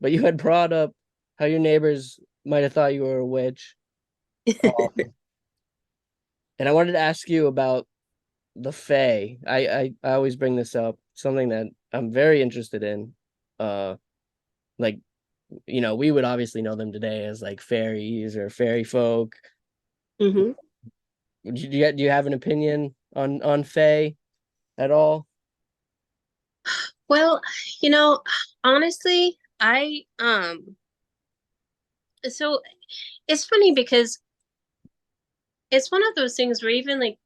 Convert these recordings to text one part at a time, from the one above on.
but you had brought up how your neighbors might have thought you were a witch. Um, and I wanted to ask you about the Fae. I always bring this up, something that I'm very interested in. Uh, like, we would obviously know them today as like fairies or fairy folk. hmm Do you have an opinion on Fae at all? Well, you know, honestly, so it's funny because it's one of those things where even like,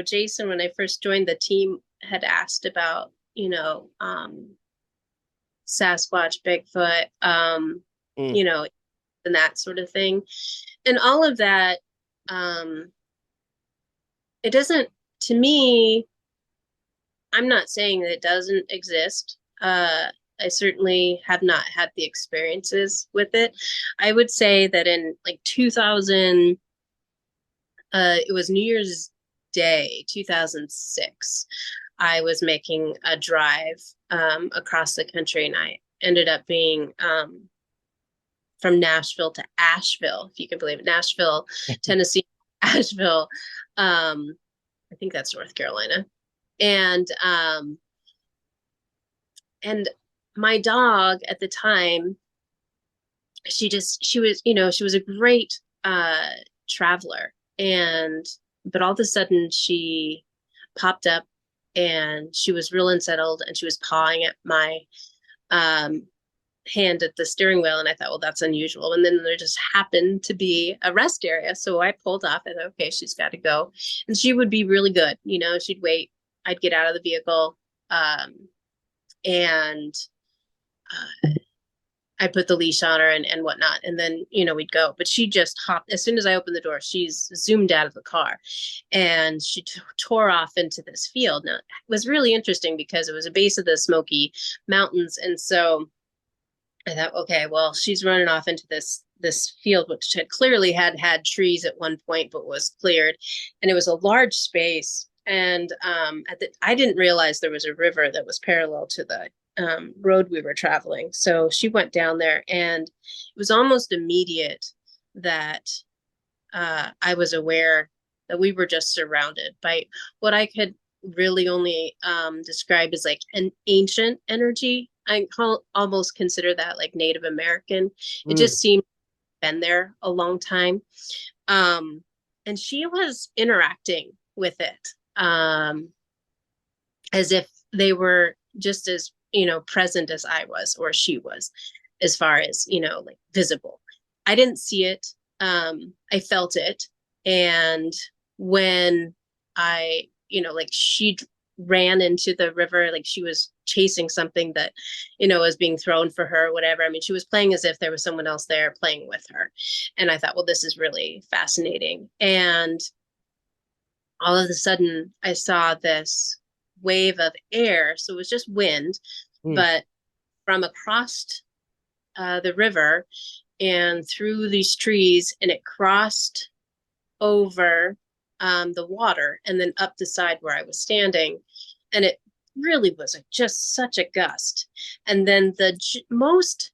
Jason, when I first joined the team, had asked about, Sasquatch, Bigfoot, Mm, you know, and that sort of thing. And all of that, um, it doesn't, to me, I'm not saying that it doesn't exist. I certainly have not had the experiences with it. I would say that in like 2000, it was New Year's Day, 2006. I was making a drive across the country, and I ended up being from Nashville to Asheville, if you can believe it, Nashville, Tennessee, Asheville. Um, I think that's North Carolina, and and my dog at the time, she was a great traveler, and but all of a sudden she popped up and she was real unsettled and she was pawing at my um hand at the steering wheel, and I thought, well, that's unusual. And then there just happened to be a rest area, so I pulled off. I thought, okay, she's got to go, and she would be really good. She'd wait. I'd get out of the vehicle, and I'd put the leash on her and whatnot, and then we'd go. But she just hopped as soon as I opened the door. She's zoomed out of the car, and she tore off into this field. Now it was really interesting because it was a base of the Smoky Mountains, and so I thought, okay, well, she's running off into this field, which had clearly had trees at one point, but was cleared, and it was a large space. And I didn't realize there was a river that was parallel to the road we were traveling. So she went down there, and it was almost immediate that I was aware that we were just surrounded by what I could really only describe as like an ancient energy. Almost consider that like Native American. It mm, just seemed been there a long time. Um, and she was interacting with it as if they were just as, present as I was or she was, as far as, like visible. I didn't see it. I felt it. And when like she ran into the river, like she was chasing something that, was being thrown for her, or whatever. I mean, she was playing as if there was someone else there playing with her. And I thought, well, this is really fascinating. And all of a sudden, I saw this wave of air. So it was just wind, mm. but from across the river and through these trees, and it crossed over the water and then up the side where I was standing. And it really was just such a gust. And then the most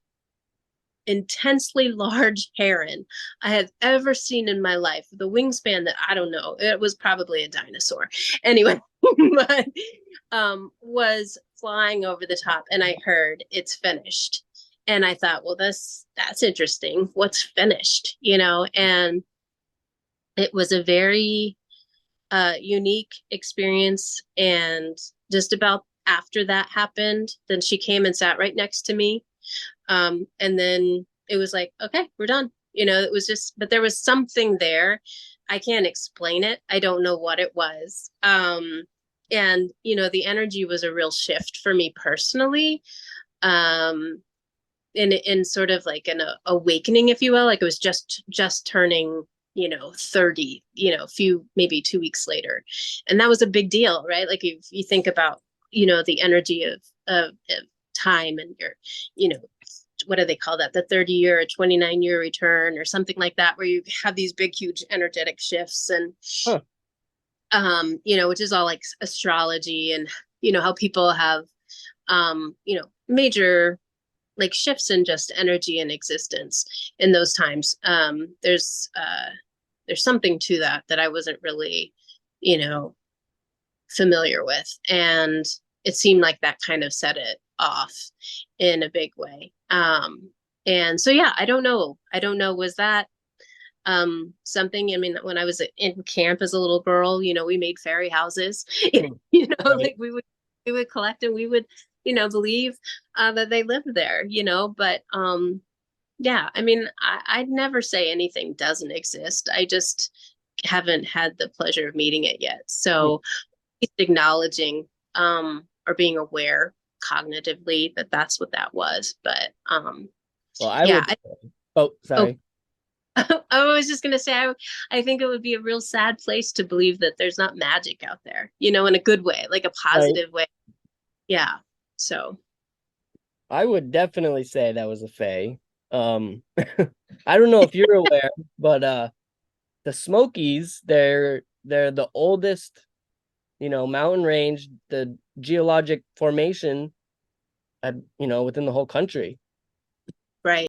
intensely large heron I have ever seen in my life, the wingspan that I don't know, it was probably a dinosaur. Anyway, but was flying over the top, and I heard it's finished. And I thought, well, that's interesting. What's finished, And it was a very unique experience. And just about after that happened, then she came and sat right next to me. And then it was like, okay, we're done. It was just, but there was something there. I can't explain it. I don't know what it was. And the energy was a real shift for me personally. Um, in sort of like an awakening, if you will. Like it was just turning 30, a few, maybe 2 weeks later. And that was a big deal, right? Like if you think about the energy of time, and your you know what do they call that, the 30-year or 29-year return or something like that, where you have these big huge energetic shifts. And Huh. which is all like astrology, and how people have major like shifts in just energy and existence in those times. There's something to that that I wasn't really, you know, familiar with. And it seemed like that kind of set it off in a big way. And so, yeah, I don't know. I don't know. Was that something? I mean, when I was in camp as a little girl, we made fairy houses, Right. like we would collect and we would, believe that they lived there, but yeah, I mean, I'd never say anything doesn't exist. I just haven't had the pleasure of meeting it yet. So acknowledging or being aware cognitively that that's what that was. But Well, I yeah, would. Oh, oh, sorry. I was just gonna say I think it would be a real sad place to believe that there's not magic out there, in a good way, like a Right. positive way. Yeah. So I would definitely say that was a fae. I don't know if you're aware, but the Smokies, they're the oldest, mountain range, the geologic formation, within the whole country. right.